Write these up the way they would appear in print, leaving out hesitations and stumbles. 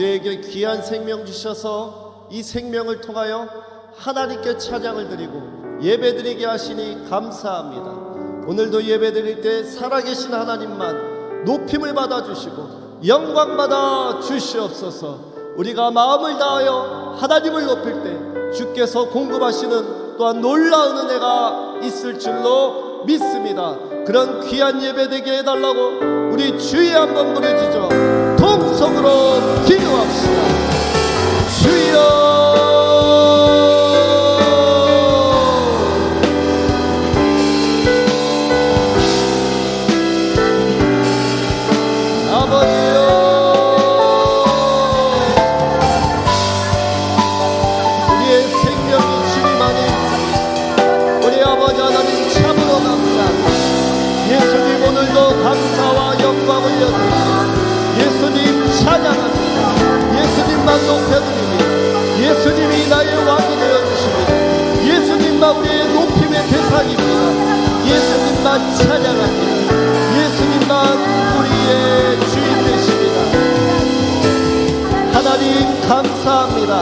우리에게 귀한 생명 주셔서 이 생명을 통하여 하나님께 찬양을 드리고 예배드리게 하시니 감사합니다. 오늘도 예배드릴 때 살아계신 하나님만 높임을 받아주시고 영광 받아 주시옵소서. 우리가 마음을 다하여 하나님을 높일 때 주께서 공급하시는 또한 놀라운 은혜가 있을 줄로 믿습니다. 그런 귀한 예배 되게 해달라고 우리 주여 한번 부르짖어 통성으로 기도합시다. 주여 감사와 영광을 올려드립니다. 예수님 찬양합니다. 예수님만 높여드립니다. 예수님이 나의 왕이 되어주십니다. 예수님만 우리의 높임의 대상입니다. 예수님만 찬양합니다. 예수님만 우리의 주인 되십니다. 하나님 감사합니다.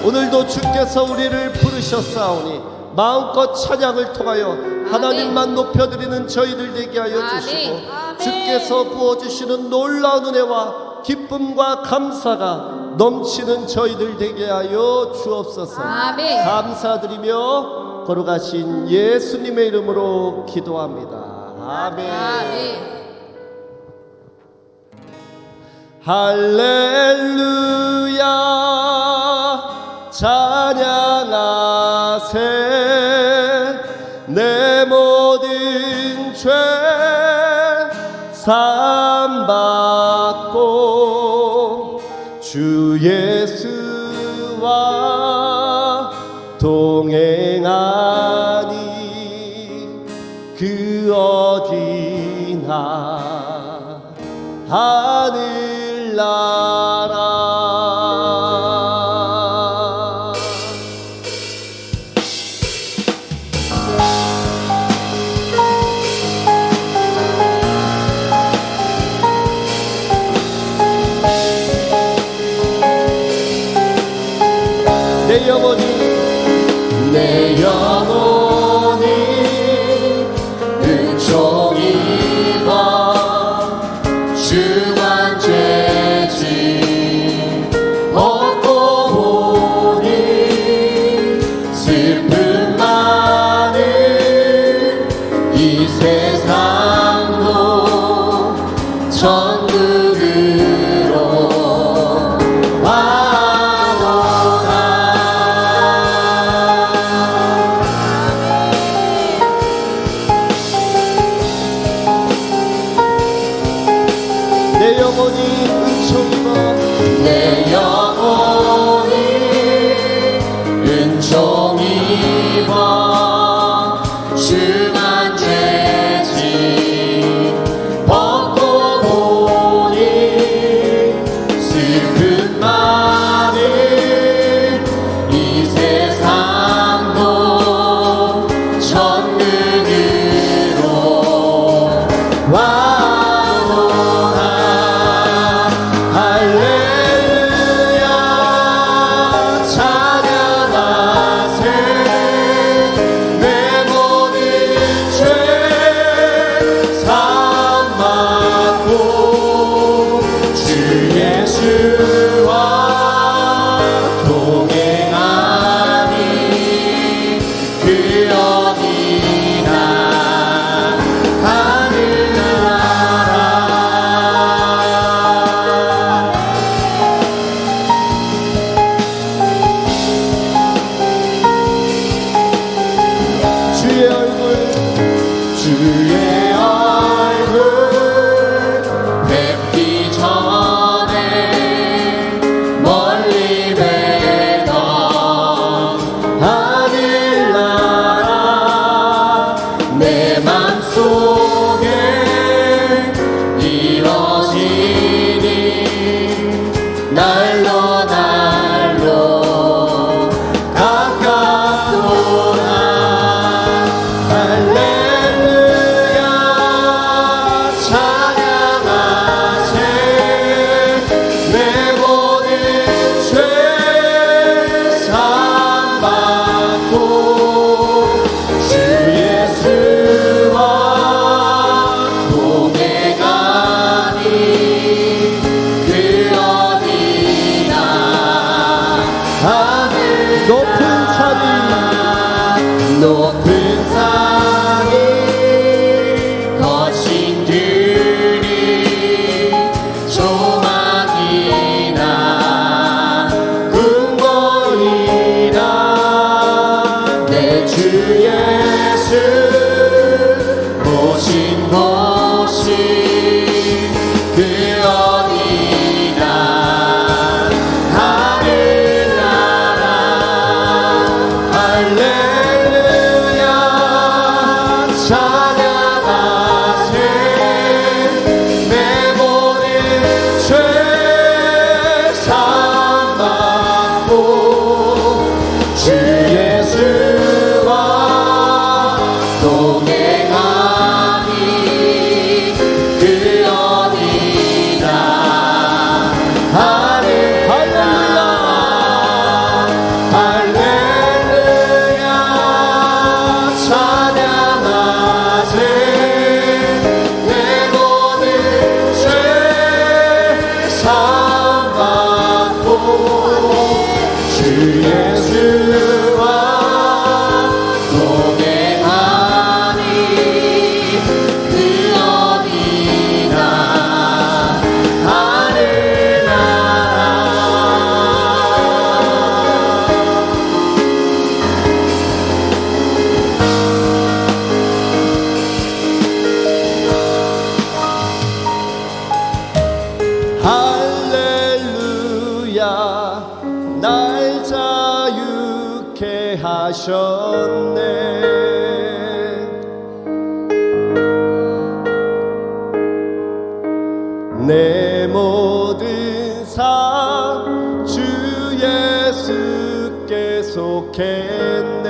오늘도 주께서 우리를 부르셨사오니 마음껏 찬양을 통하여 하나님만 높여드리는 저희들 되게 하여 주시고 주께서 부어주시는 놀라운 은혜와 기쁨과 감사가 넘치는 저희들 되게 하여 주옵소서. 아멘. 감사드리며 거룩하신 예수님의 이름으로 기도합니다. 아멘. 아멘. 할렐루야 찬양하세. 내 모든 죄 사함받고 주 예수와 동행하니 그 어디나 하늘나라. 내 영혼이 은총이 봐 주만 죄짐 벗고 보니 슬픔 많은 이 세상도 천국으로 내 영혼이 은총이 봐 주만 죄짐 벗고 보니 슬픔 많은 이 세상도 천국으로 주의 얼굴 뵙기 전에 멀리 뵈던 하늘나라 내 맘속에 이뤄지니 날로 날로 가깝도다. 찬양하세 내 모든 예수와 동행하니 그 어디나 하늘나라. 할렐루야 날 자유케 하셨네. 내 모든 삶 주 예수께 속했네.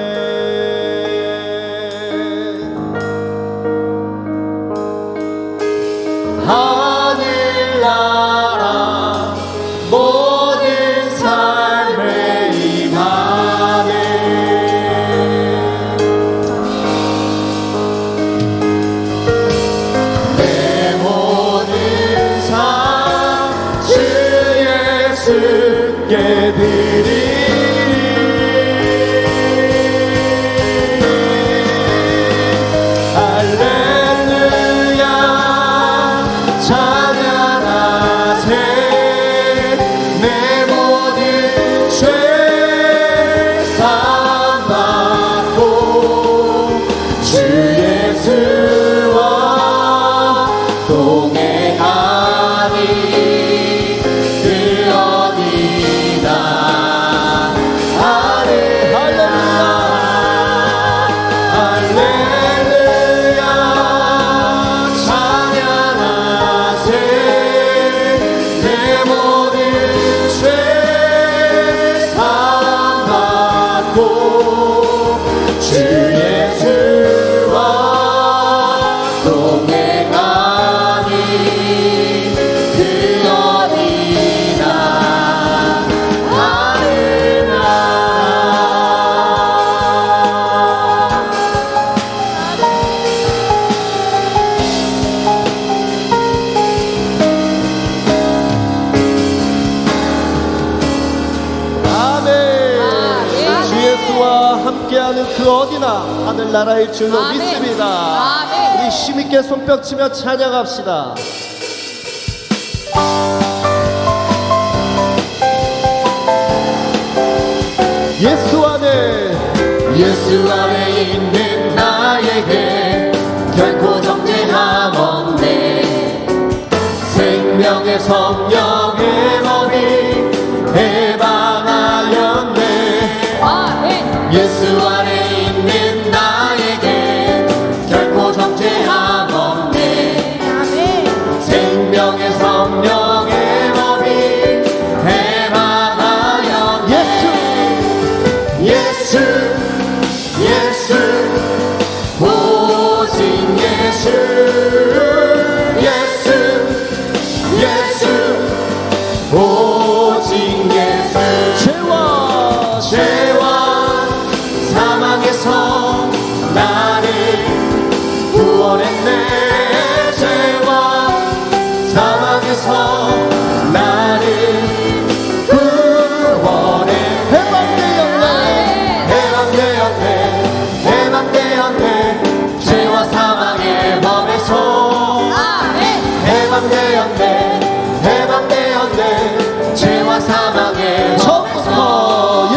하늘나라 모든 삶에 임하네. 내 모든 삶 주 예수께 드리리. 할렐루야 찬양하세. 내 모든 죄 사함받고 주 예수와 동행하니 그 어디나 할렐루야 찬양하세. 내 모든 죄 사함받고 주 예수와 동행하니 그 어디나 하늘나라. 아멘. 주 예수와 함께하는 그 어디나 하늘나라일 줄로 아멘. 믿습니다. 아멘. 우리 힘있게 손뼉치며 찬양합시다. 예수 안에 있는 나에게 결코 정죄함 없네. 생명의 성령의 법이 해방하였네. 아멘. 예수 안에 있는 나에게 결코 정죄함 없네. 아멘. 생명의 성령의 법이 해방하였네. 예수 오직 예수 오직 예수. 죄와 사망에서 나를 구원했네. 죄와 사망에서 나를 구원해. 해방되었네. 죄와 사망의 법에서 해방되었네. 죄와 사망의 법에서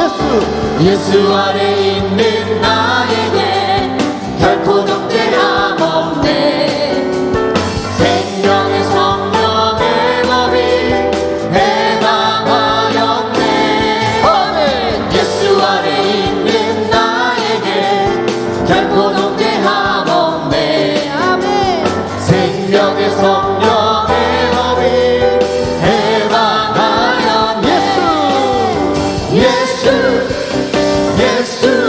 예수 안에 있는 나에게 결코 정죄함 없네. 생명의 성령의 법이 해방하였네. 예수 안에 있는 나에게 결코 정죄함 없네. 생명의 성령의 법이 해방하였네. 예수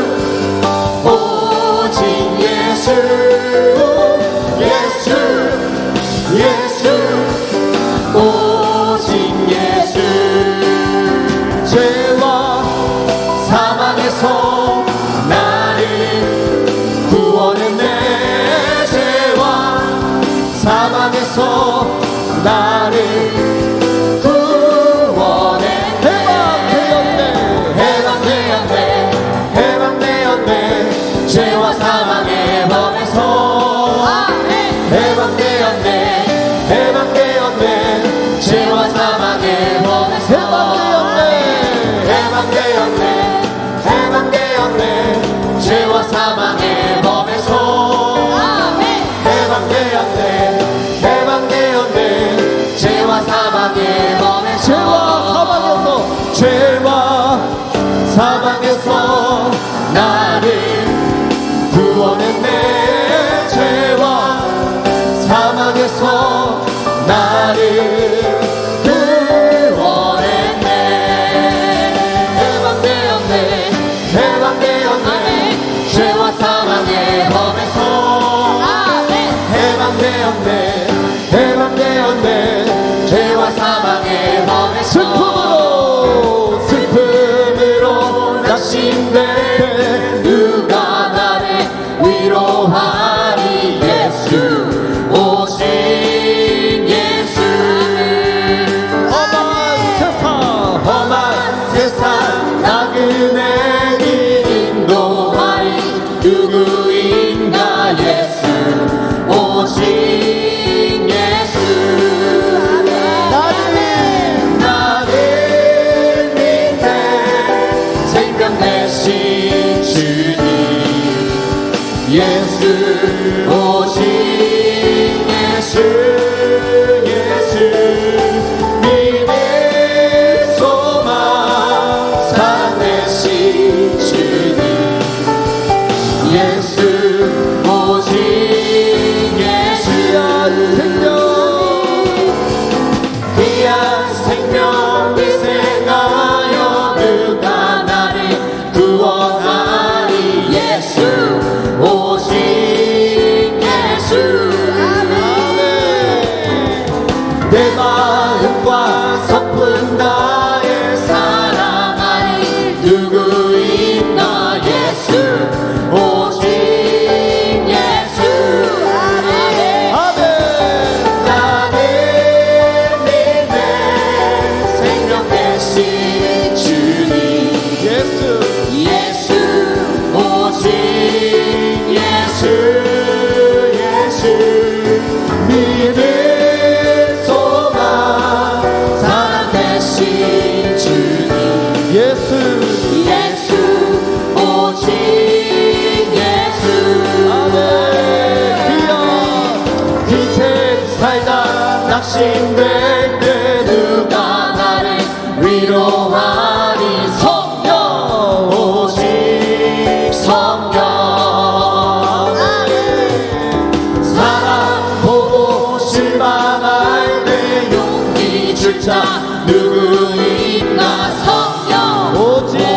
오직 예수 예수 믿음 소망 사랑 되신 주님 예수 오직 예수 귀한 생명 희생하여 누가 나를 구원하리 예수 오직 예수 내 마음과 성품 다해 사랑하니 누구 있나 예수 오직 예수 나는 믿네 생명 되신 주님 예수 예수 오직 예수 예수 믿음 소망 사랑 되신 주님 예수 예수 오직 예수 귀여 인생 살다 낙심될 때 누가 나를 위로하니 성령 오직 성령 사랑 보고 실망할 때 용기 줄 자 누구 있나 성령 오직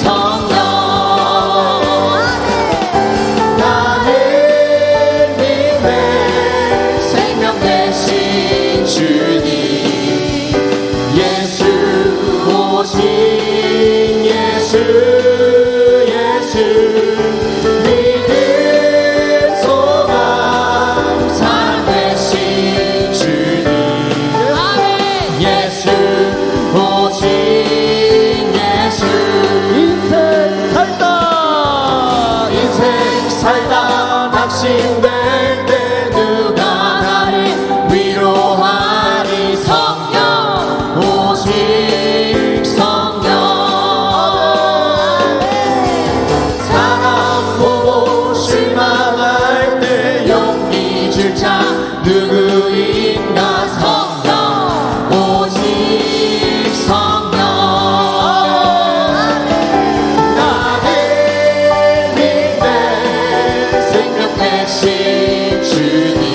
성령 나는 믿네 생명 되신 주님 예수 오직 예수 예수 믿음 소망 사랑 되신 주님 예수 오직 예수 인생 살다 인생 살다 낙심될 때 누가 나를 위로하니 성령 오직 성령 사랑 보고 실망할 때 용기 줄 자 누구 있나 성령 오직 성령 나는 믿네 생명 되신 주님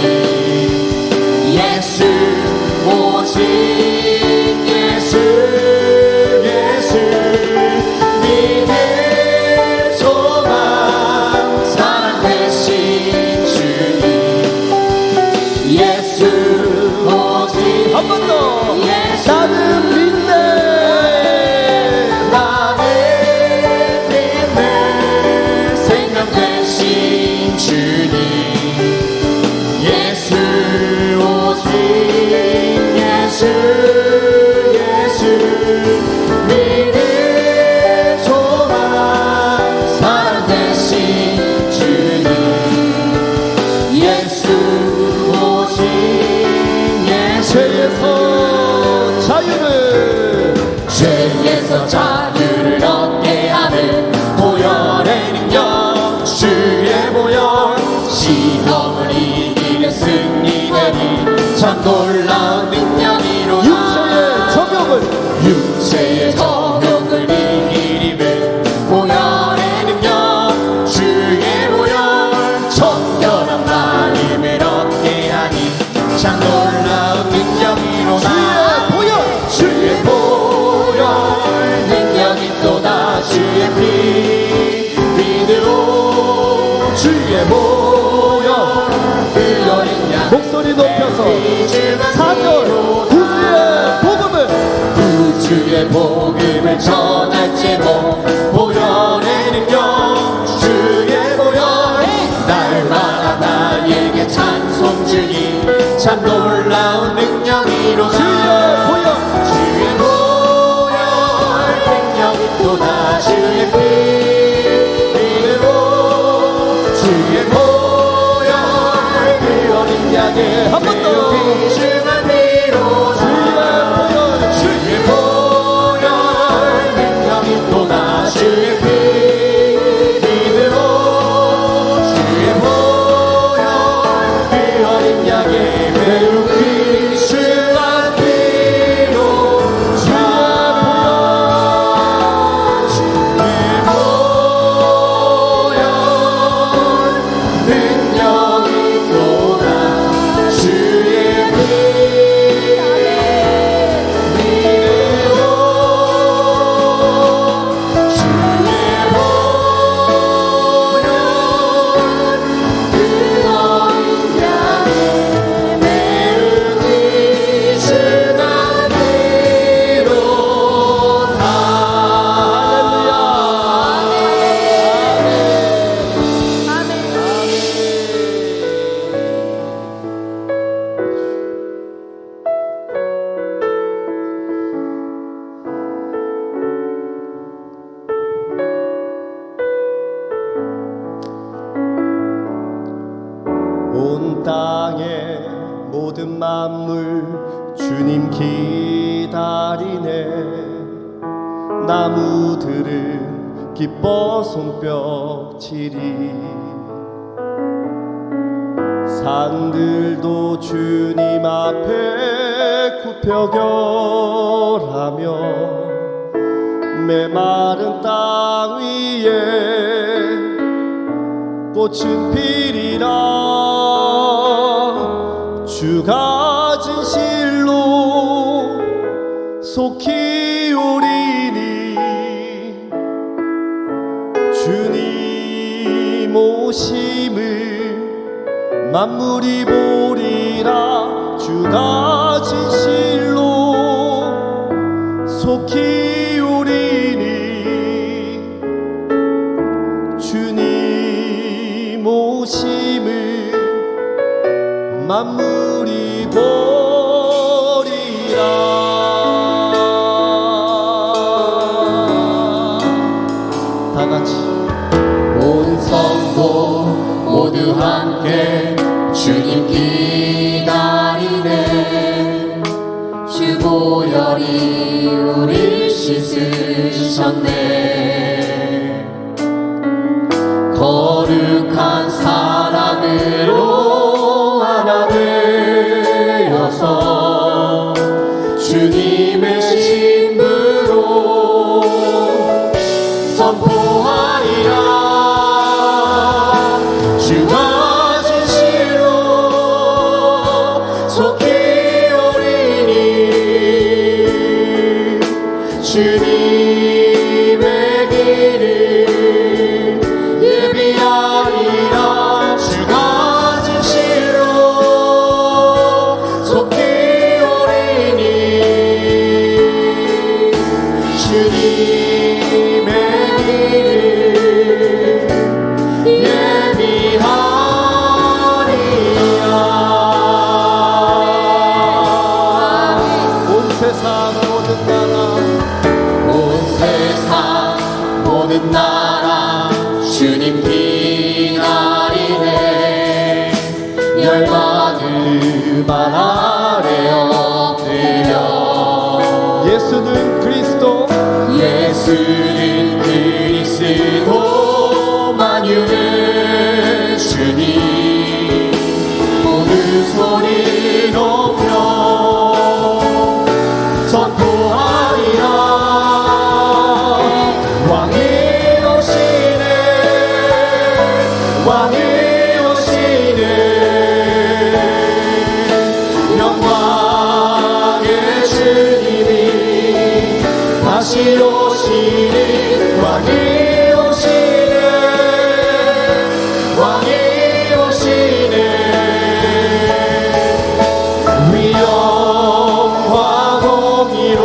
예수 오직 예수 예수 믿음 소망 사랑 되신 주님 예수 오직 한 번 더 예수 나는 믿네 나는 믿네 생명 되신 주님 예수 오직 예수 예수 믿음 소망 사랑 되신 주님 예수 오직 예수 죄에서 자유를 죄에서 자유를 얻게 하는 보혈의 능력 주의 보혈 시험을 이기는 승리되니 참 놀라운 능력이로다 육체의 정욕을 이기림은 보혈의 능력 주의 보혈 정결한 마음을 얻게 하니 참 놀라운 능력이로다 주의 보혈 능력이 또다 주의 피 믿으로 주의 보혈 그 어린 양 목소리 높여서 4절 구주의 복음을 전할지모 보혈의 능력 주의 보혈 날마다 나에게 찬송 주니 참 놀라운 능력이로다 주의 보혈 능력이 또다 주의 피 믿으로 주의 보혈 그 어린 양의 한 번 더. 귀중한 피로다 주의 보혈 능력이 또다 주의 피 믿으로 주의 모든 만물 주님 기다리네. 나무들은 기뻐 손뼉치리. 산들도 주님 앞에 굽혀 결하며 메마른 땅 위에 꽃은 피리라. 주가 진실로 속히 오리니 주님 오심을 만물이 보리라. 주가 진실로 속히 오리니 주님 오심을 만물이 보리라. 다같이 온 성도 모두 함께 주님 기다리네. 주 보혈이 우리 씻으셨네. 거룩한 사랑으로 하나 되어서 주님의 신부로 선포하리라. 주가 진실로 속히 오리니 주님의 길을 예비하리라. 주가 진실로 속히 오리니 주님의 길을 모든 나라 주님 기다리네. 열방을 발 아래 엎드려 예수는 그리스도 예수는 그리스도 만유의 주님. 모든 소리 높여 선포하리라. 왕이 오시네. 영광의 주님이 다시 오시니. 왕이 오시네. 왕이 오시네. 위엄과 공의로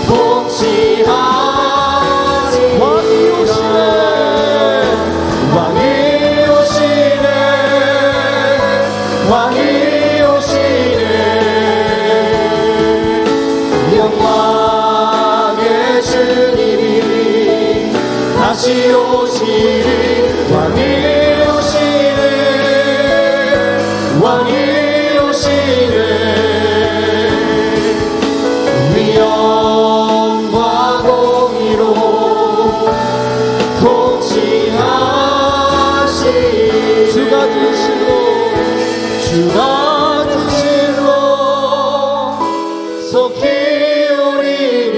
통치하시리라. 왕이 오시네. 왕이 오시네. 왕이 오시네. 영광의 주님이 다시 오시리. 왕이 오시네. 왕이 오시네. 위엄과 공의로 통치하시리. 주가 진실로 주가 진실로 속히 오리니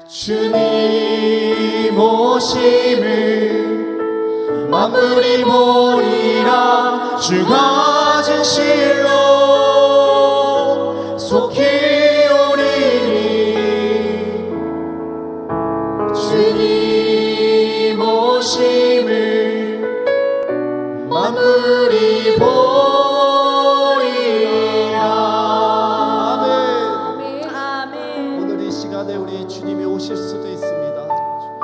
주님 오심을 만물이 보리라. 주가 진실로 속히 오리니 주님 오심을 만물이 보리라. 아멘. 아멘. 오늘 이 시간에 우리 주님이 오실 수도 있습니다.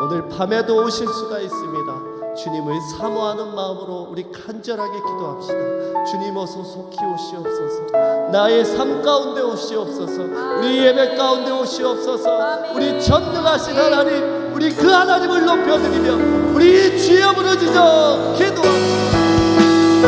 오늘 밤에도 오실 수가 있습니다. 주님을 사모하는 마음으로 우리 간절하게 기도합시다. 주님 어서 속히 오시옵소서. 나의 삶 가운데 오시옵소서. 우리 예배 가운데 오시옵소서. 우리 전능하신 하나님, 우리 그 하나님을 높여드리며 우리 주여 부르짖어 기도합시다.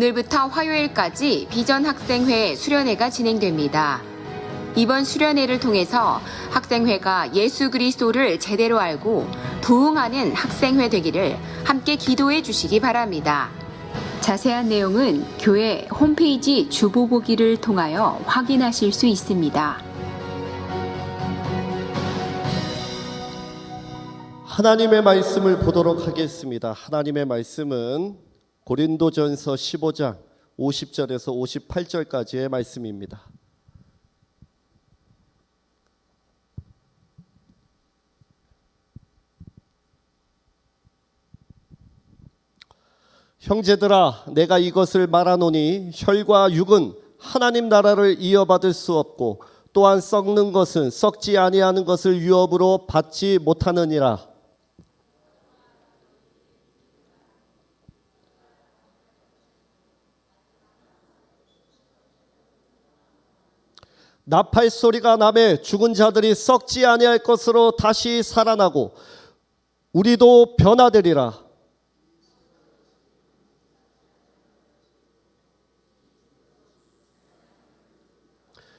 오늘부터 화요일까지 비전학생회 수련회가 진행됩니다. 이번 수련회를 통해서 학생회가 예수 그리스도를 제대로 알고 부흥하는 학생회 되기를 함께 기도해 주시기 바랍니다. 자세한 내용은 교회 홈페이지 주보보기를 통하여 확인하실 수 있습니다. 하나님의 말씀을 보도록 하겠습니다. 하나님의 말씀은 고린도전서 15장 50절에서 58절까지의 말씀입니다. 형제들아, 내가 이것을 말하노니 혈과 육은 하나님 나라를 이어받을 수 없고 또한 썩는 것은 썩지 아니하는 것을 유업으로 받지 못하느니라. 나팔 소리가 나매 죽은 자들이 썩지 아니할 것으로 다시 살아나고 우리도 변화되리라.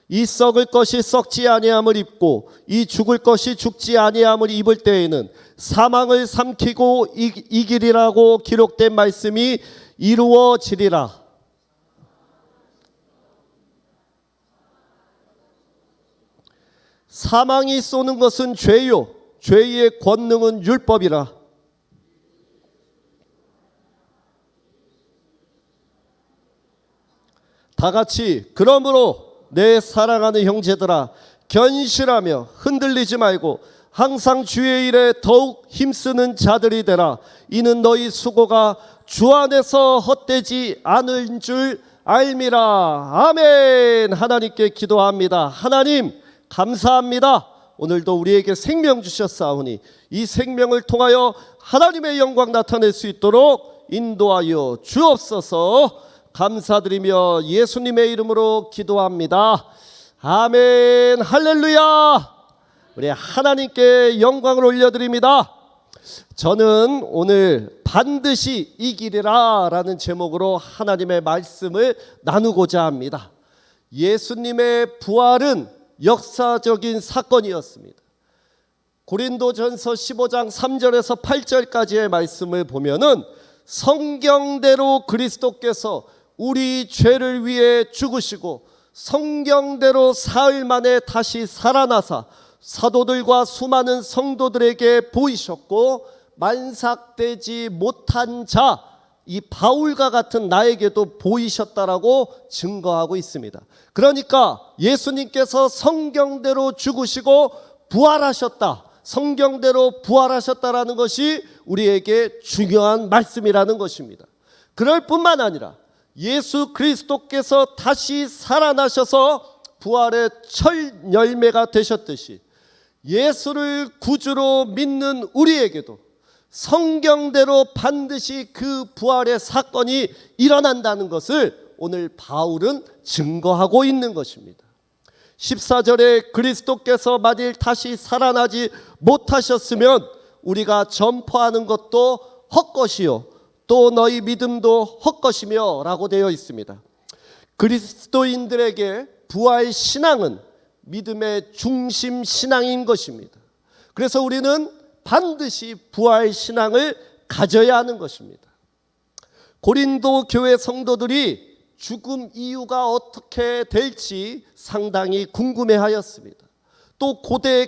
이 썩을 것이 썩지 아니함을 입고 이 죽을 것이 죽지 아니함을 입을 때에는 사망을 삼키고 이기리라고 기록된 말씀이 이루어지리라. 사망이 쏘는 것은 죄요 죄의 권능은 율법이라. 다 같이 그러므로 내 사랑하는 형제들아 견실하며 흔들리지 말고 항상 주의 일에 더욱 힘쓰는 자들이 되라. 이는 너희 수고가 주 안에서 헛되지 않을 줄 알미라. 아멘. 하나님께 기도합니다. 하나님 감사합니다. 오늘도 우리에게 생명 주셨사오니 이 생명을 통하여 하나님의 영광 나타낼 수 있도록 인도하여 주옵소서. 감사드리며 예수님의 이름으로 기도합니다. 아멘. 할렐루야. 우리 하나님께 영광을 올려드립니다. 저는 오늘 반드시 이기리라 라는 제목으로 하나님의 말씀을 나누고자 합니다. 예수님의 부활은 역사적인 사건이었습니다. 고린도전서 15장 3절에서 8절까지의 말씀을 보면은 성경대로 그리스도께서 우리 죄를 위해 죽으시고 성경대로 사흘 만에 다시 살아나사 사도들과 수많은 성도들에게 보이셨고 만삭되지 못한 자 이 바울과 같은 나에게도 보이셨다라고 증거하고 있습니다. 그러니까 예수님께서 성경대로 죽으시고 부활하셨다. 성경대로 부활하셨다라는 것이 우리에게 중요한 말씀이라는 것입니다. 그럴 뿐만 아니라 예수 그리스도께서 다시 살아나셔서 부활의 첫 열매가 되셨듯이 예수를 구주로 믿는 우리에게도 성경대로 반드시 그 부활의 사건이 일어난다는 것을 오늘 바울은 증거하고 있는 것입니다. 14절에 그리스도께서 만일 다시 살아나지 못하셨으면 우리가 전파하는 것도 헛것이요 또 너희 믿음도 헛것이며 라고 되어 있습니다. 그리스도인들에게 부활 신앙은 믿음의 중심 신앙인 것입니다. 그래서 우리는 반드시 부활 신앙을 가져야 하는 것입니다. 고린도 교회 성도들이 죽음 이유가 어떻게 될지 상당히 궁금해하였습니다. 또 고대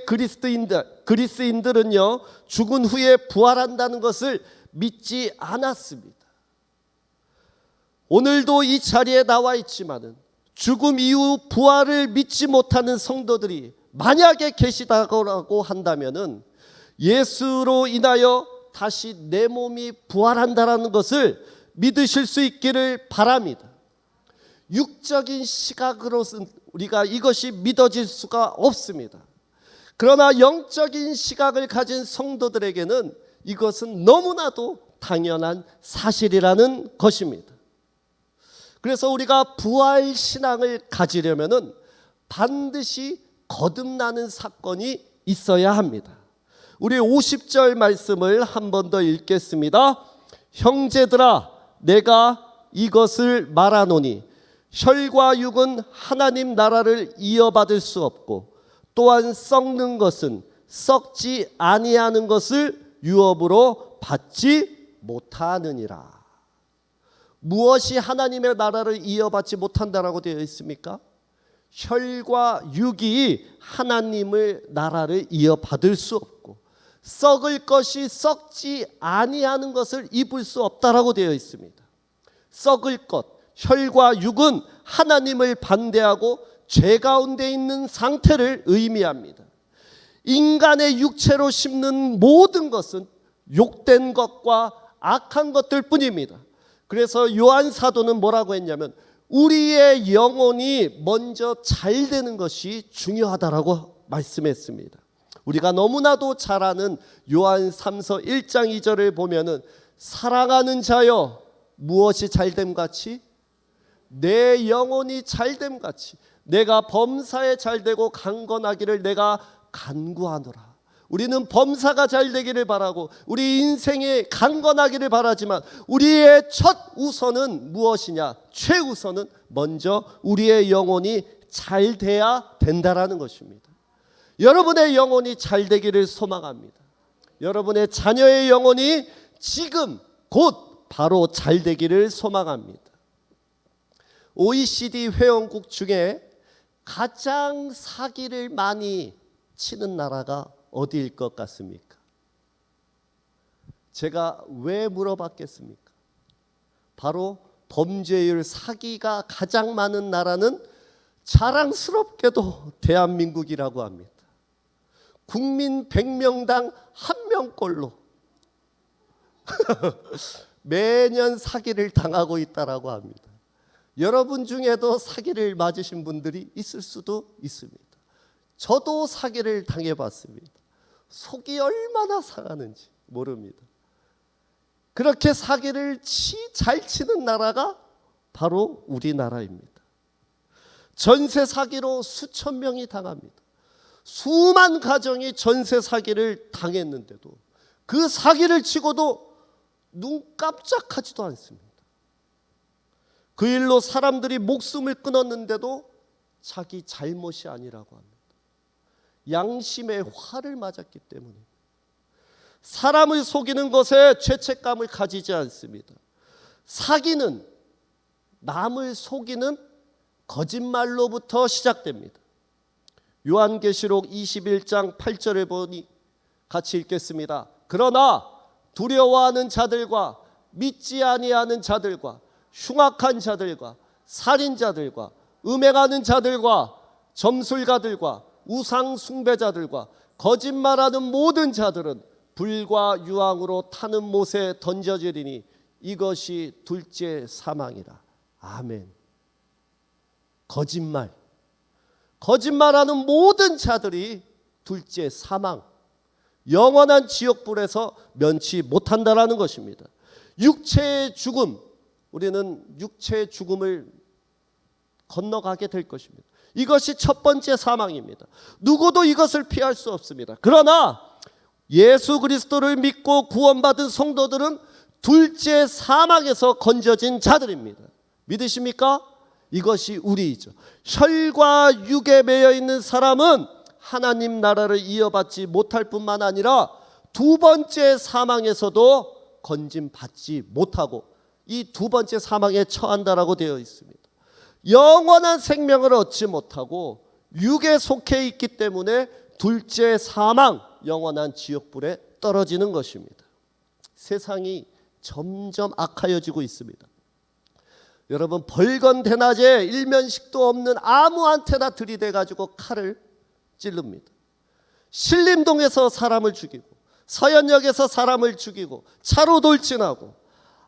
그리스인들은요 죽은 후에 부활한다는 것을 믿지 않았습니다. 오늘도 이 자리에 나와 있지만은 죽음 이후 부활을 믿지 못하는 성도들이 만약에 계시다고 한다면은 예수로 인하여 다시 내 몸이 부활한다라는 것을 믿으실 수 있기를 바랍니다. 육적인 시각으로는 우리가 이것이 믿어질 수가 없습니다. 그러나 영적인 시각을 가진 성도들에게는 이것은 너무나도 당연한 사실이라는 것입니다. 그래서 우리가 부활 신앙을 가지려면은 반드시 거듭나는 사건이 있어야 합니다. 우리 50절 말씀을 한 번 더 읽겠습니다. 형제들아 내가 이것을 말하노니 혈과 육은 하나님 나라를 이어받을 수 없고 또한 썩는 것은 썩지 아니하는 것을 유업으로 받지 못하느니라. 무엇이 하나님의 나라를 이어받지 못한다라고 되어 있습니까? 혈과 육이 하나님의 나라를 이어받을 수 없고 썩을 것이 썩지 아니하는 것을 입을 수 없다라고 되어 있습니다. 썩을 것, 혈과 육은 하나님을 반대하고 죄 가운데 있는 상태를 의미합니다. 인간의 육체로 심는 모든 것은 욕된 것과 악한 것들 뿐입니다. 그래서 요한 사도는 뭐라고 했냐면 우리의 영혼이 먼저 잘 되는 것이 중요하다라고 말씀했습니다. 우리가 너무나도 잘 아는 요한 3서 1장 2절을 보면은 사랑하는 자여 무엇이 잘됨 같이 내 영혼이 잘됨 같이 내가 범사에 잘되고 강건하기를 내가 간구하노라. 우리는 범사가 잘되기를 바라고 우리 인생이 강건하기를 바라지만 우리의 첫 우선은 무엇이냐? 최우선은 먼저 우리의 영혼이 잘돼야 된다라는 것입니다. 여러분의 영혼이 잘되기를 소망합니다. 여러분의 자녀의 영혼이 지금 곧 바로 잘되기를 소망합니다. OECD 회원국 중에 가장 사기를 많이 치는 나라가 어디일 것 같습니까? 제가 왜 물어봤겠습니까? 바로 범죄율 사기가 가장 많은 나라는 자랑스럽게도 대한민국이라고 합니다. 국민 100명당 1명꼴로 매년 사기를 당하고 있다라고 합니다. 여러분 중에도 사기를 맞으신 분들이 있을 수도 있습니다. 저도 사기를 당해봤습니다. 속이 얼마나 상하는지 모릅니다. 그렇게 사기를 잘 치는 나라가 바로 우리나라입니다. 전세 사기로 수천 명이 당합니다. 수만 가정이 전세 사기를 당했는데도 그 사기를 치고도 눈 깜짝하지도 않습니다. 그 일로 사람들이 목숨을 끊었는데도 자기 잘못이 아니라고 합니다. 양심의 화를 맞았기 때문에 사람을 속이는 것에 죄책감을 가지지 않습니다. 사기는 남을 속이는 거짓말로부터 시작됩니다. 요한계시록 21장 8절을 보니 같이 읽겠습니다. 그러나 두려워하는 자들과 믿지 아니하는 자들과 흉악한 자들과 살인자들과 음행하는 자들과 점술가들과 우상 숭배자들과 거짓말하는 모든 자들은 불과 유황으로 타는 못에 던져지리니 이것이 둘째 사망이라. 아멘. 거짓말하는 모든 자들이 둘째 사망, 영원한 지옥불에서 면치 못한다라는 것입니다. 육체의 죽음, 우리는 육체의 죽음을 건너가게 될 것입니다. 이것이 첫 번째 사망입니다. 누구도 이것을 피할 수 없습니다. 그러나 예수 그리스도를 믿고 구원받은 성도들은 둘째 사망에서 건져진 자들입니다. 믿으십니까? 이것이 우리이죠. 혈과 육에 매여 있는 사람은 하나님 나라를 이어받지 못할 뿐만 아니라 두 번째 사망에서도 건짐받지 못하고 이 두 번째 사망에 처한다라고 되어 있습니다. 영원한 생명을 얻지 못하고 육에 속해 있기 때문에 둘째 사망, 영원한 지옥불에 떨어지는 것입니다. 세상이 점점 악하여지고 있습니다. 여러분, 벌건 대낮에 일면식도 없는 아무한테나 들이대가지고 칼을 찌릅니다. 신림동에서 사람을 죽이고 서현역에서 사람을 죽이고 차로 돌진하고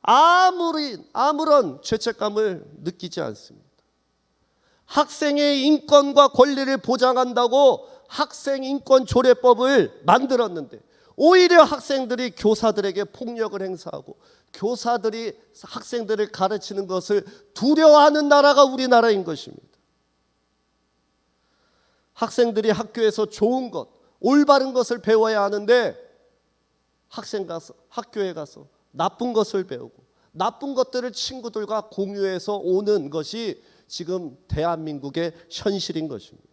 아무런 죄책감을 느끼지 않습니다. 학생의 인권과 권리를 보장한다고 학생인권조례법을 만들었는데 오히려 학생들이 교사들에게 폭력을 행사하고 교사들이 학생들을 가르치는 것을 두려워하는 나라가 우리나라인 것입니다. 학생들이 학교에서 좋은 것, 올바른 것을 배워야 하는데 학교에 가서 나쁜 것을 배우고 나쁜 것들을 친구들과 공유해서 오는 것이 지금 대한민국의 현실인 것입니다.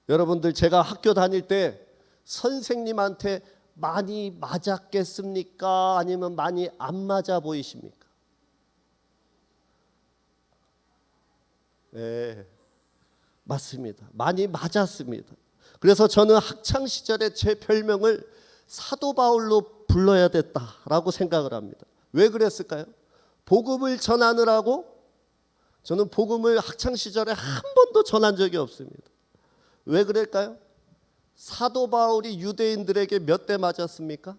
여러분들, 제가 학교 다닐 때 선생님한테 많이 맞았겠습니까? 아니면 많이 안 맞아 보이십니까? 네, 맞습니다. 많이 맞았습니다. 그래서 저는 학창 시절에 제 별명을 사도 바울로 불러야 됐다라고 생각을 합니다. 왜 그랬을까요? 복음을 전하느라고 저는 복음을 학창 시절에 한 번도 전한 적이 없습니다. 왜 그럴까요? 사도 바울이 유대인들에게 몇 대 맞았습니까?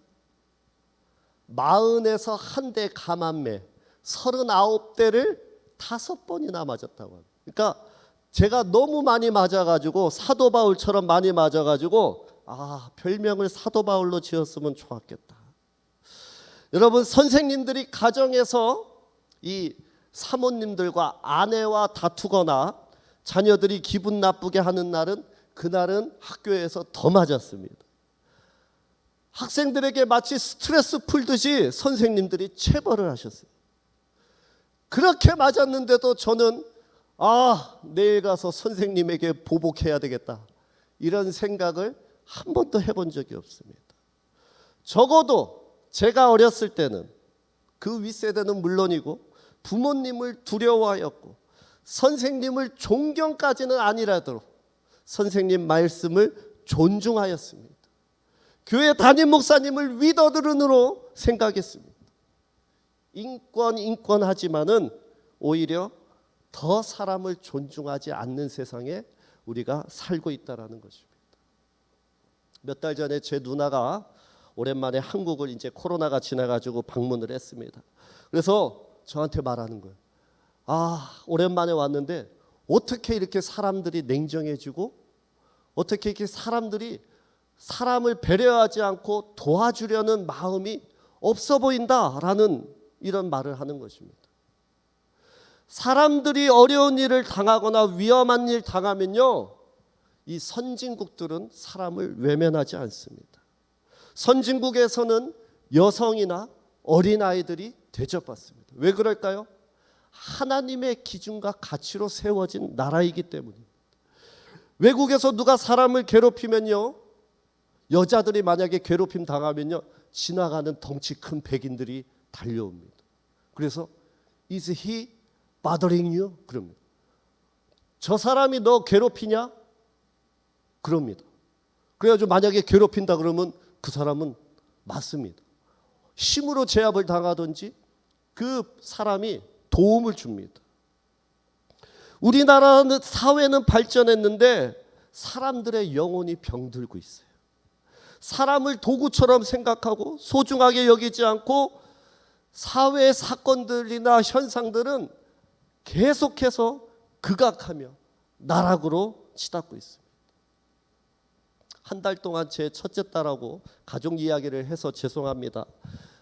40에서 한 대 감한매, 39대를 5번이나 맞았다고 합니다. 그러니까 제가 너무 많이 맞아가지고 사도 바울처럼 많이 맞아가지고 별명을 사도 바울로 지었으면 좋았겠다. 여러분, 선생님들이 가정에서 이 사모님들과 아내와 다투거나 자녀들이 기분 나쁘게 하는 날은 그날은 학교에서 더 맞았습니다. 학생들에게 마치 스트레스 풀듯이 선생님들이 체벌을 하셨어요. 그렇게 맞았는데도 저는 내일 가서 선생님에게 보복해야 되겠다, 이런 생각을 한 번도 해본 적이 없습니다. 적어도 제가 어렸을 때는 그 윗세대는 물론이고 부모님을 두려워하였고 선생님을 존경까지는 아니라도 선생님 말씀을 존중하였습니다. 교회 담임 목사님을 윗어른으로 생각했습니다. 인권하지만은 오히려 더 사람을 존중하지 않는 세상에 우리가 살고 있다라는 것입니다. 몇 달 전에 제 누나가 오랜만에 한국을 이제 코로나가 지나가지고 방문을 했습니다. 그래서 저한테 말하는 거예요. 오랜만에 왔는데 어떻게 이렇게 사람들이 냉정해지고 어떻게 이렇게 사람들이 사람을 배려하지 않고 도와주려는 마음이 없어 보인다라는 이런 말을 하는 것입니다. 사람들이 어려운 일을 당하거나 위험한 일 당하면요, 이 선진국들은 사람을 외면하지 않습니다. 선진국에서는 여성이나 어린아이들이 대접받습니다. 왜 그럴까요? 하나님의 기준과 가치로 세워진 나라이기 때문입니다. 외국에서 누가 사람을 괴롭히면요, 여자들이 만약에 괴롭힘 당하면요, 지나가는 덩치 큰 백인들이 달려옵니다. 그래서 Is he bothering you? 그럽니다. 저 사람이 너 괴롭히냐? 그럽니다. 그래가지고 만약에 괴롭힌다 그러면 그 사람은 맞습니다. 힘으로 제압을 당하든지 그 사람이 도움을 줍니다. 우리나라는 사회는 발전했는데 사람들의 영혼이 병들고 있어요. 사람을 도구처럼 생각하고 소중하게 여기지 않고 사회의 사건들이나 현상들은 계속해서 극악하며 나락으로 치닫고 있습니다. 한 달 동안 제 첫째 딸하고 가족 이야기를 해서 죄송합니다.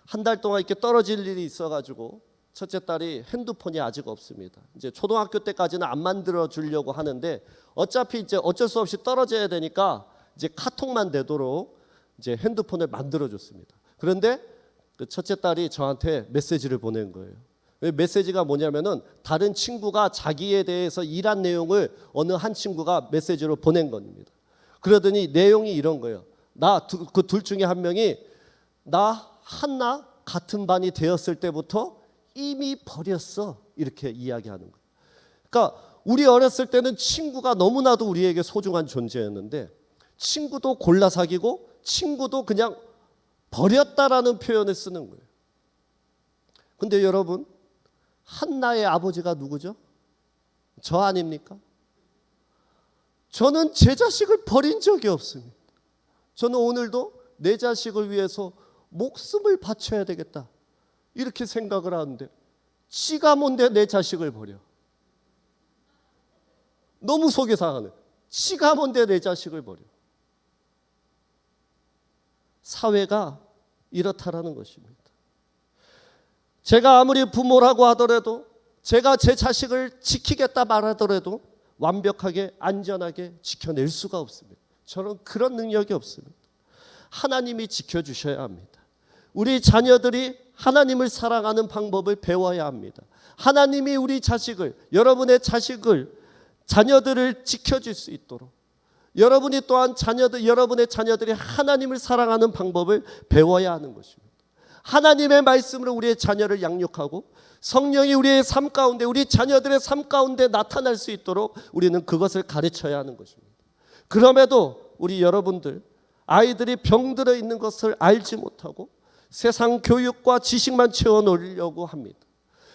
한 달 동안 이렇게 떨어질 일이 있어가지고 첫째 딸이 핸드폰이 아직 없습니다. 이제 초등학교 때까지는 안 만들어 주려고 하는데 어차피 이제 어쩔 수 없이 떨어져야 되니까 이제 카톡만 되도록 이제 핸드폰을 만들어 줬습니다. 그런데 그 첫째 딸이 저한테 메시지를 보낸 거예요. 메시지가 뭐냐면은 다른 친구가 자기에 대해서 일한 내용을 어느 한 친구가 메시지로 보낸 겁니다. 그러더니 내용이 이런 거예요. 그 둘 중에 한 명이 나 한나 같은 반이 되었을 때부터 이미 버렸어, 이렇게 이야기하는 거예요. 그러니까 우리 어렸을 때는 친구가 너무나도 우리에게 소중한 존재였는데 친구도 골라 사귀고 친구도 그냥 버렸다라는 표현을 쓰는 거예요. 근데 여러분, 한나의 아버지가 누구죠? 저 아닙니까? 저는 제 자식을 버린 적이 없습니다. 저는 오늘도 내 자식을 위해서 목숨을 바쳐야 되겠다, 이렇게 생각을 하는데 지가 뭔데 내 자식을 버려? 너무 속이 상하네. 지가 뭔데 내 자식을 버려? 사회가 이렇다라는 것입니다. 제가 아무리 부모라고 하더라도, 제가 제 자식을 지키겠다 말하더라도 완벽하게 안전하게 지켜낼 수가 없습니다. 저는 그런 능력이 없습니다. 하나님이 지켜주셔야 합니다. 우리 자녀들이 하나님을 사랑하는 방법을 배워야 합니다. 하나님이 우리 자식을, 여러분의 자녀들을 지켜줄 수 있도록 여러분이 또한 여러분의 자녀들이 하나님을 사랑하는 방법을 배워야 하는 것입니다. 하나님의 말씀으로 우리의 자녀를 양육하고 성령이 우리의 삶 가운데, 우리 자녀들의 삶 가운데 나타날 수 있도록 우리는 그것을 가르쳐야 하는 것입니다. 그럼에도 우리 여러분들, 아이들이 병들어 있는 것을 알지 못하고 세상 교육과 지식만 채워놓으려고 합니다.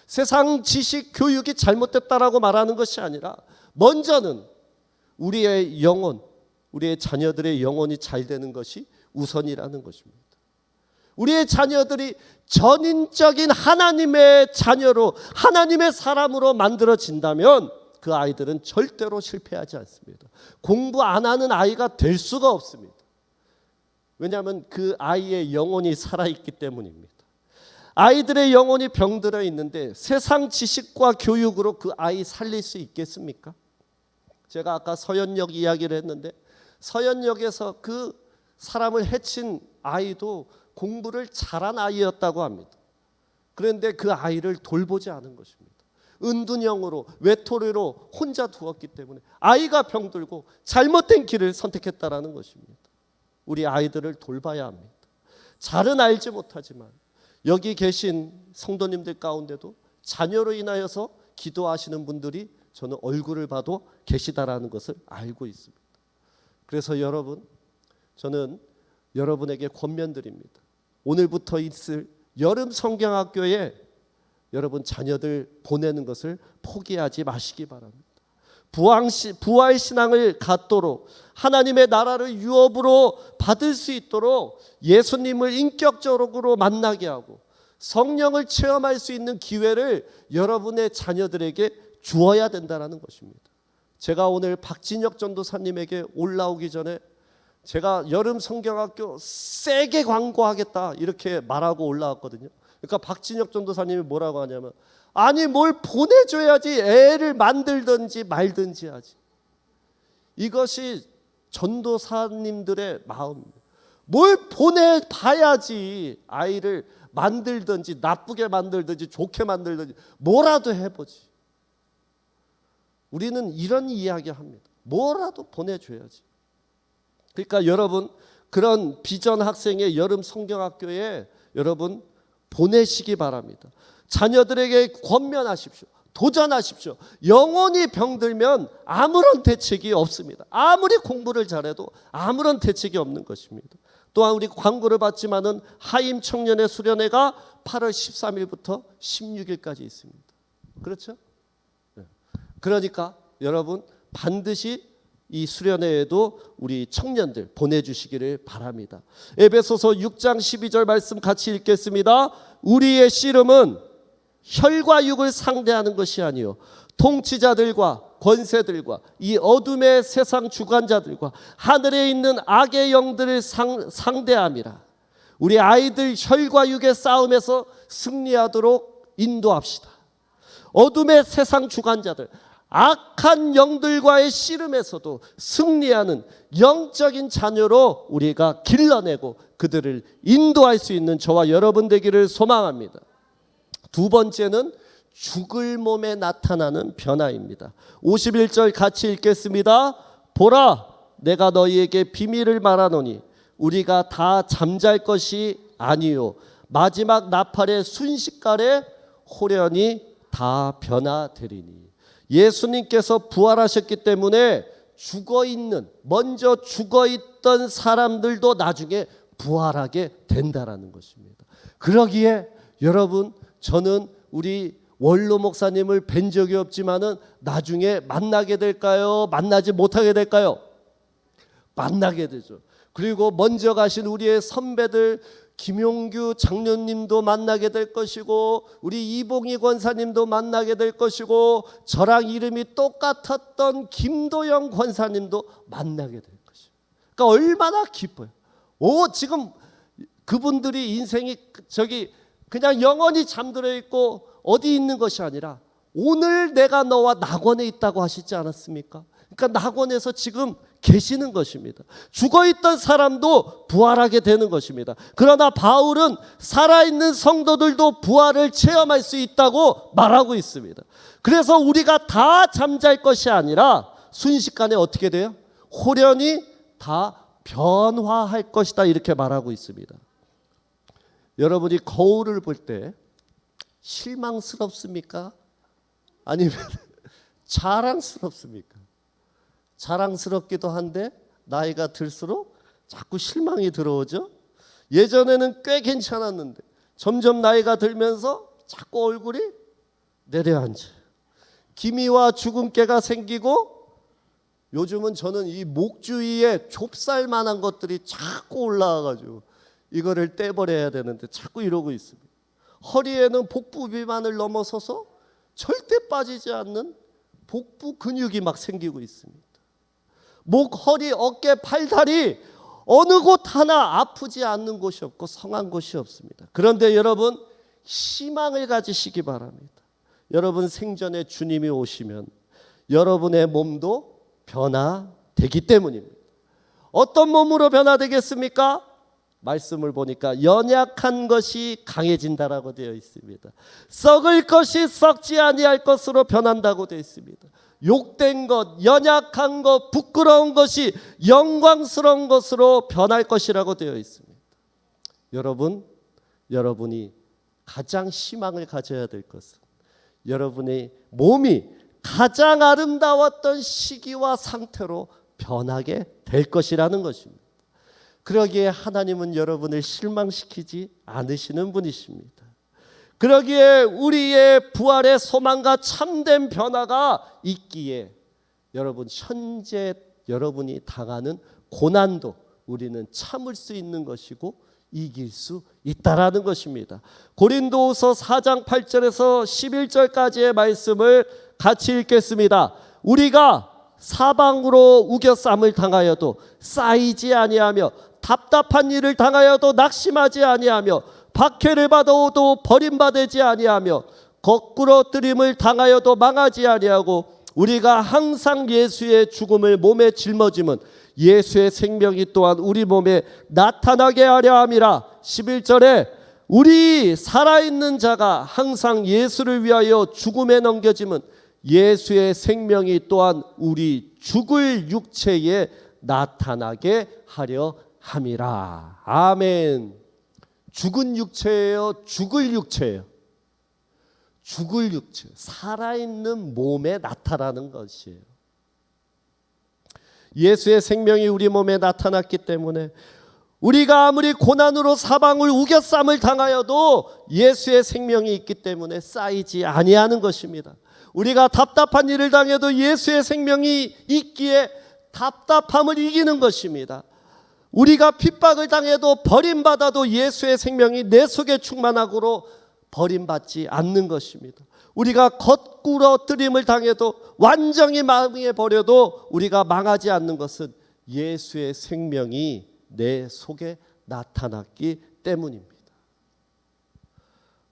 세상 지식 교육이 잘못됐다라고 말하는 것이 아니라 먼저는 우리의 영혼, 우리의 자녀들의 영혼이 잘 되는 것이 우선이라는 것입니다. 우리의 자녀들이 전인적인 하나님의 자녀로, 하나님의 사람으로 만들어진다면 그 아이들은 절대로 실패하지 않습니다. 공부 안 하는 아이가 될 수가 없습니다. 왜냐하면 그 아이의 영혼이 살아있기 때문입니다. 아이들의 영혼이 병들어 있는데 세상 지식과 교육으로 그 아이 살릴 수 있겠습니까? 제가 아까 서현역 이야기를 했는데 서현역에서 그 사람을 해친 아이도 공부를 잘한 아이였다고 합니다. 그런데 그 아이를 돌보지 않은 것입니다. 은둔형으로 외톨이로 혼자 두었기 때문에 아이가 병들고 잘못된 길을 선택했다라는 것입니다. 우리 아이들을 돌봐야 합니다. 잘은 알지 못하지만 여기 계신 성도님들 가운데도 자녀로 인하여서 기도하시는 분들이 저는 얼굴을 봐도 계시다라는 것을 알고 있습니다. 그래서 여러분, 저는 여러분에게 권면드립니다. 오늘부터 있을 여름 성경학교에 여러분 자녀들 보내는 것을 포기하지 마시기 바랍니다. 부활 신앙을 갖도록 하나님의 나라를 유업으로 받을 수 있도록 예수님을 인격적으로 만나게 하고 성령을 체험할 수 있는 기회를 여러분의 자녀들에게 주어야 된다는 것입니다. 제가 오늘 박진혁 전도사님에게 올라오기 전에 제가 여름 성경학교 세게 광고하겠다 이렇게 말하고 올라왔거든요. 그러니까 박진혁 전도사님이 뭐라고 하냐면, 아니 뭘 보내줘야지, 애를 만들든지 말든지 하지. 이것이 전도사님들의 마음입니다. 뭘 보내봐야지, 아이를 만들든지 나쁘게 만들든지 좋게 만들든지 뭐라도 해보지. 우리는 이런 이야기합니다. 뭐라도 보내줘야지. 그러니까 여러분, 그런 비전 학생의 여름 성경학교에 여러분 보내시기 바랍니다. 자녀들에게 권면하십시오. 도전하십시오. 영혼이 병들면 아무런 대책이 없습니다. 아무리 공부를 잘해도 아무런 대책이 없는 것입니다. 또한 우리 광고를 받지만은 하임 청년의 수련회가 8월 13일부터 16일까지 있습니다. 그렇죠? 그러니까 여러분 반드시 이 수련회에도 우리 청년들 보내주시기를 바랍니다. 에베소서 6장 12절 말씀 같이 읽겠습니다. 우리의 씨름은 혈과 육을 상대하는 것이 아니요 통치자들과 권세들과 이 어둠의 세상 주관자들과 하늘에 있는 악의 영들을 상대함이라. 우리 아이들 혈과 육의 싸움에서 승리하도록 인도합시다. 어둠의 세상 주관자들, 악한 영들과의 씨름에서도 승리하는 영적인 자녀로 우리가 길러내고 그들을 인도할 수 있는 저와 여러분 되기를 소망합니다. 두 번째는 죽을 몸에 나타나는 변화입니다. 51절 같이 읽겠습니다. 보라, 내가 너희에게 비밀을 말하노니 우리가 다 잠잘 것이 아니요 마지막 나팔의 순식간에 호련히 다 변화되리니. 예수님께서 부활하셨기 때문에 먼저 죽어있던 사람들도 나중에 부활하게 된다라는 것입니다. 그러기에 여러분, 저는 우리 원로 목사님을 뵌 적이 없지만은 나중에 만나게 될까요? 만나지 못하게 될까요? 만나게 되죠. 그리고 먼저 가신 우리의 선배들 김용규 장로님도 만나게 될 것이고 우리 이봉희 권사님도 만나게 될 것이고 저랑 이름이 똑같았던 김도영 권사님도 만나게 될 것이고, 그러니까 얼마나 기뻐요. 지금 그분들이 인생이 그냥 영원히 잠들어 있고 어디 있는 것이 아니라 오늘 내가 너와 낙원에 있다고 하시지 않았습니까? 그러니까 낙원에서 지금 계시는 것입니다. 죽어있던 사람도 부활하게 되는 것입니다. 그러나 바울은 살아있는 성도들도 부활을 체험할 수 있다고 말하고 있습니다. 그래서 우리가 다 잠잘 것이 아니라 순식간에 어떻게 돼요? 호련히 다 변화할 것이다 이렇게 말하고 있습니다. 여러분이 거울을 볼 때 실망스럽습니까? 아니면 자랑스럽습니까? 자랑스럽기도 한데 나이가 들수록 자꾸 실망이 들어오죠. 예전에는 꽤 괜찮았는데 점점 나이가 들면서 자꾸 얼굴이 내려앉아요. 기미와 주근깨가 생기고 요즘은 저는 이 목 주위에 좁쌀만한 것들이 자꾸 올라와가지고 이거를 떼버려야 되는데 자꾸 이러고 있습니다. 허리에는 복부 비만을 넘어서서 절대 빠지지 않는 복부 근육이 막 생기고 있습니다. 목, 허리, 어깨, 팔, 다리 어느 곳 하나 아프지 않는 곳이 없고 성한 곳이 없습니다. 그런데 여러분 희망을 가지시기 바랍니다. 여러분 생전에 주님이 오시면 여러분의 몸도 변화되기 때문입니다. 어떤 몸으로 변화되겠습니까? 말씀을 보니까 연약한 것이 강해진다라고 되어 있습니다. 썩을 것이 썩지 아니할 것으로 변한다고 되어 있습니다. 욕된 것, 연약한 것, 부끄러운 것이 영광스러운 것으로 변할 것이라고 되어 있습니다. 여러분이 가장 희망을 가져야 될 것은 여러분의 몸이 가장 아름다웠던 시기와 상태로 변하게 될 것이라는 것입니다. 그러기에 하나님은 여러분을 실망시키지 않으시는 분이십니다. 그러기에 우리의 부활의 소망과 참된 변화가 있기에 여러분 현재 여러분이 당하는 고난도 우리는 참을 수 있는 것이고 이길 수 있다라는 것입니다. 고린도후서 4장 8절에서 11절까지의 말씀을 같이 읽겠습니다. 우리가 사방으로 우겨쌈을 당하여도 쌓이지 아니하며 답답한 일을 당하여도 낙심하지 아니하며 박해를 받아도 버림받지 아니하며 거꾸로 뜨림을 당하여도 망하지 아니하고 우리가 항상 예수의 죽음을 몸에 짊어짐은 예수의 생명이 또한 우리 몸에 나타나게 하려 함이라. 11절에 우리 살아있는 자가 항상 예수를 위하여 죽음에 넘겨짐은 예수의 생명이 또한 우리 죽을 육체에 나타나게 하려 함이라. 아멘. 죽은 육체예요, 죽을 육체예요? 죽을 육체, 살아있는 몸에 나타나는 것이에요. 예수의 생명이 우리 몸에 나타났기 때문에 우리가 아무리 고난으로 사방을 우겨쌈을 당하여도 예수의 생명이 있기 때문에 쌓이지 아니하는 것입니다. 우리가 답답한 일을 당해도 예수의 생명이 있기에 답답함을 이기는 것입니다. 우리가 핍박을 당해도 버림받아도 예수의 생명이 내 속에 충만하고로 버림받지 않는 것입니다. 우리가 거꾸로 뜨림을 당해도 완전히 망해버려도 우리가 망하지 않는 것은 예수의 생명이 내 속에 나타났기 때문입니다.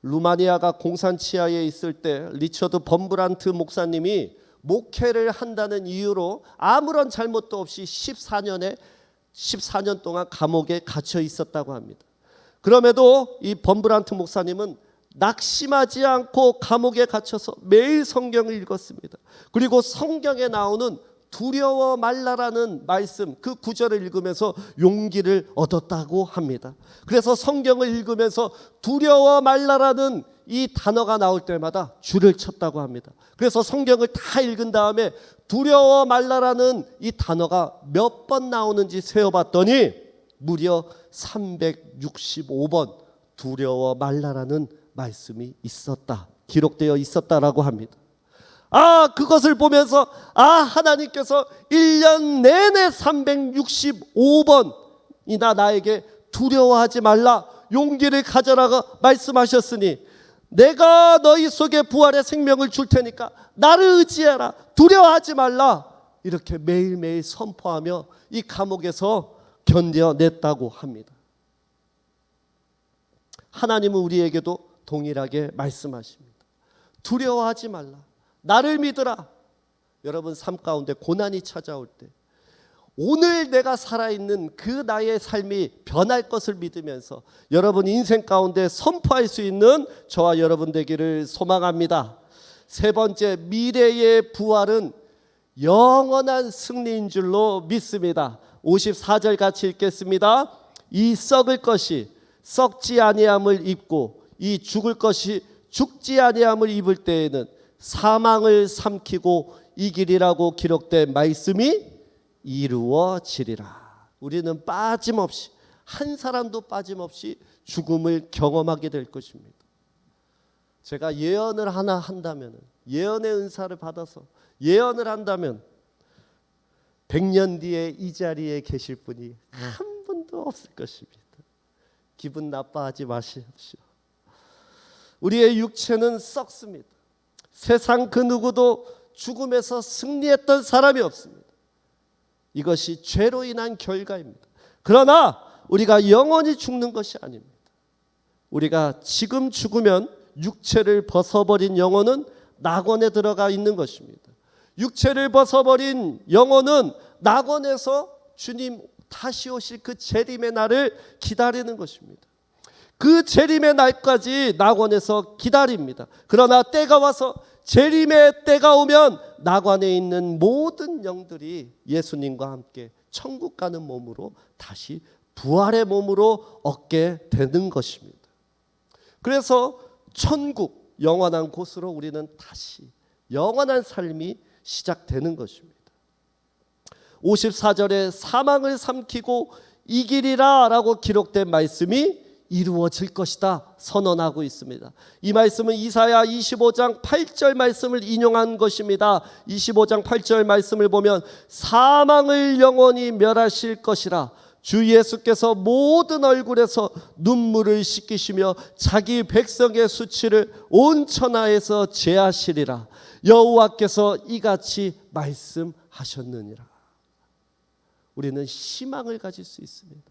루마니아가 공산 치하에 있을 때 리처드 범브란트 목사님이 목회를 한다는 이유로 아무런 잘못도 없이 14년 동안 감옥에 갇혀 있었다고 합니다. 그럼에도 이 범브란트 목사님은 낙심하지 않고 감옥에 갇혀서 매일 성경을 읽었습니다. 그리고 성경에 나오는 두려워 말라라는 말씀, 그 구절을 읽으면서 용기를 얻었다고 합니다. 그래서 성경을 읽으면서 두려워 말라라는 이 단어가 나올 때마다 줄을 쳤다고 합니다. 그래서 성경을 다 읽은 다음에 두려워 말라라는 이 단어가 몇 번 나오는지 세어봤더니 무려 365번 두려워 말라라는 말씀이 있었다, 기록되어 있었다라고 합니다. 그것을 보면서 하나님께서 1년 내내 365번이나 나에게 두려워하지 말라, 용기를 가져라고 말씀하셨으니 내가 너희 속에 부활의 생명을 줄 테니까 나를 의지해라, 두려워하지 말라, 이렇게 매일매일 선포하며 이 감옥에서 견뎌냈다고 합니다. 하나님은 우리에게도 동일하게 말씀하십니다. 두려워하지 말라, 나를 믿으라. 여러분 삶 가운데 고난이 찾아올 때 오늘 내가 살아있는 그 나의 삶이 변할 것을 믿으면서 여러분 인생 가운데 선포할 수 있는 저와 여러분 되기를 소망합니다. 세 번째, 미래의 부활은 영원한 승리인 줄로 믿습니다. 54절 같이 읽겠습니다. 이 썩을 것이 썩지 아니함을 입고 이 죽을 것이 죽지 아니함을 입을 때에는 사망을 삼키고 이기리라고 기록된 말씀이 이루어지리라. 우리는 빠짐없이, 한 사람도 빠짐없이 죽음을 경험하게 될 것입니다. 제가 예언을 하나 한다면, 예언의 은사를 받아서 예언을 한다면 100년 뒤에 이 자리에 계실 분이 한 분도 없을 것입니다. 기분 나빠하지 마십시오. 우리의 육체는 썩습니다. 세상 그 누구도 죽음에서 승리했던 사람이 없습니다. 이것이 죄로 인한 결과입니다. 그러나 우리가 영원히 죽는 것이 아닙니다. 우리가 지금 죽으면 육체를 벗어버린 영혼은 낙원에 들어가 있는 것입니다. 육체를 벗어버린 영혼은 낙원에서 주님 다시 오실 그 재림의 날을 기다리는 것입니다. 그 재림의 날까지 낙원에서 기다립니다. 그러나 때가 와서 재림의 때가 오면 낙원에 있는 모든 영들이 예수님과 함께 천국 가는 몸으로 다시 부활의 몸으로 얻게 되는 것입니다. 그래서 천국, 영원한 곳으로 우리는 다시 영원한 삶이 시작되는 것입니다. 54절에 사망을 삼키고 이기리라 라고 기록된 말씀이 이루어질 것이다 선언하고 있습니다. 이 말씀은 이사야 25장 8절 말씀을 인용한 것입니다. 25장 8절 말씀을 보면 사망을 영원히 멸하실 것이라 주 예수께서 모든 얼굴에서 눈물을 씻기시며 자기 백성의 수치를 온 천하에서 제하시리라. 여호와께서 이같이 말씀하셨느니라. 우리는 희망을 가질 수 있습니다.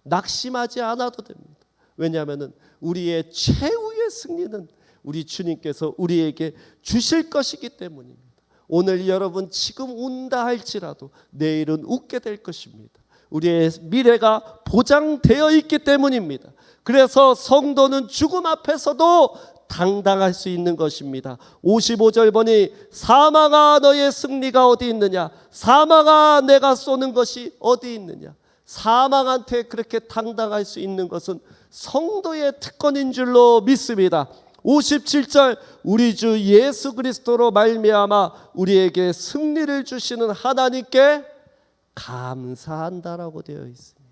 낙심하지 않아도 됩니다. 왜냐하면 우리의 최후의 승리는 우리 주님께서 우리에게 주실 것이기 때문입니다. 오늘 여러분 지금 운다 할지라도 내일은 웃게 될 것입니다. 우리의 미래가 보장되어 있기 때문입니다. 그래서 성도는 죽음 앞에서도 당당할 수 있는 것입니다. 55절 보니 사망아 너의 승리가 어디 있느냐, 사망아 내가 쏘는 것이 어디 있느냐. 사망한테 그렇게 당당할 수 있는 것은 성도의 특권인 줄로 믿습니다. 57절 우리 주 예수 그리스도로 말미암아 우리에게 승리를 주시는 하나님께 감사한다라고 되어 있습니다.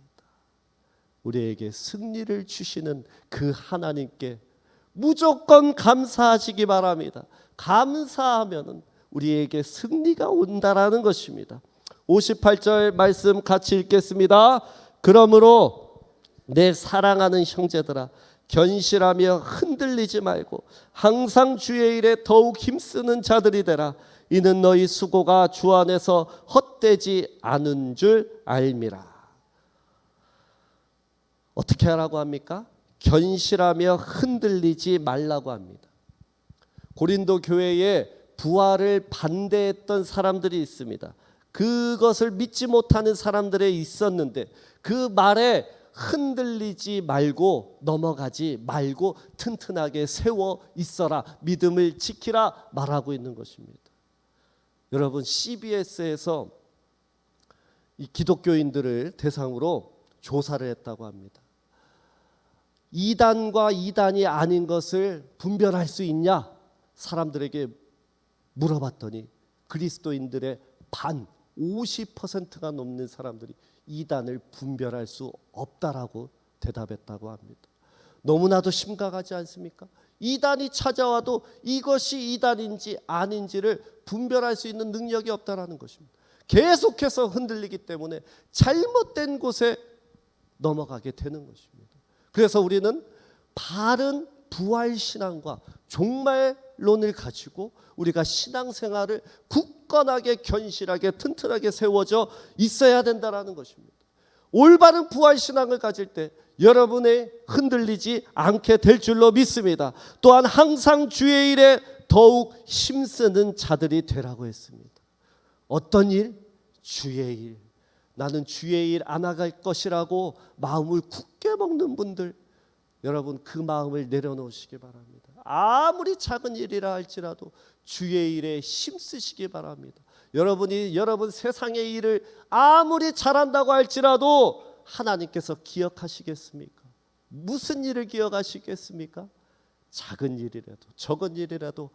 우리에게 승리를 주시는 그 하나님께 무조건 감사하시기 바랍니다. 감사하면 우리에게 승리가 온다라는 것입니다. 58절 말씀 같이 읽겠습니다. 그러므로 내 사랑하는 형제들아 견실하며 흔들리지 말고 항상 주의 일에 더욱 힘쓰는 자들이 되라. 이는 너희 수고가 주 안에서 헛되지 않은 줄 알미라. 어떻게 하라고 합니까? 견실하며 흔들리지 말라고 합니다. 고린도 교회에 부활을 반대했던 사람들이 있습니다. 그것을 믿지 못하는 사람들이 있었는데 그 말에 흔들리지 말고 넘어가지 말고 튼튼하게 세워 있어라, 믿음을 지키라 말하고 있는 것입니다. 여러분 CBS에서 이 기독교인들을 대상으로 조사를 했다고 합니다. 이단과 이단이 아닌 것을 분별할 수 있냐 사람들에게 물어봤더니 그리스도인들의 반 50%가 넘는 사람들이 이단을 분별할 수 없다라고 대답했다고 합니다. 너무나도 심각하지 않습니까? 이단이 찾아와도 이것이 이단인지 아닌지를 분별할 수 있는 능력이 없다라는 것입니다. 계속해서 흔들리기 때문에 잘못된 곳에 넘어가게 되는 것입니다. 그래서 우리는 바른 부활신앙과 종말론을 가지고 우리가 신앙생활을 굳건하게 견실하게 튼튼하게 세워져 있어야 된다는 것입니다. 올바른 부활신앙을 가질 때 여러분의 흔들리지 않게 될 줄로 믿습니다. 또한 항상 주의 일에 더욱 힘쓰는 자들이 되라고 했습니다. 어떤 일? 주의 일. 나는 주의 일 안 나갈 것이라고 마음을 굳게 먹는 분들, 여러분 그 마음을 내려놓으시기 바랍니다. 아무리 작은 일이라 할지라도 주의 일에 힘쓰시기 바랍니다. 여러분 세상의 일을 아무리 잘한다고 할지라도 하나님께서 기억하시겠습니까? 무슨 일을 기억하시겠습니까? 작은 일이라도 적은 일이라도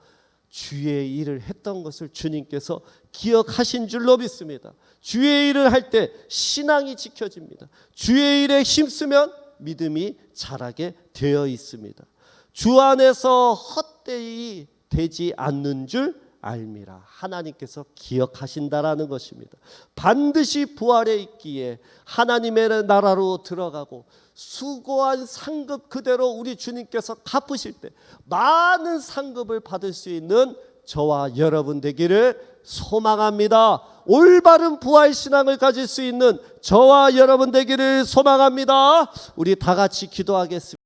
주의 일을 했던 것을 주님께서 기억하신 줄로 믿습니다. 주의 일을 할 때 신앙이 지켜집니다. 주의 일에 힘쓰면 믿음이 자라게 되어 있습니다. 주 안에서 헛되이 되지 않는 줄 알미라. 하나님께서 기억하신다라는 것입니다. 반드시 부활에 있기에 하나님의 나라로 들어가고 수고한 상급 그대로 우리 주님께서 갚으실 때 많은 상급을 받을 수 있는 저와 여러분 되기를 소망합니다. 올바른 부활 신앙을 가질 수 있는 저와 여러분 되기를 소망합니다. 우리 다 같이 기도하겠습니다.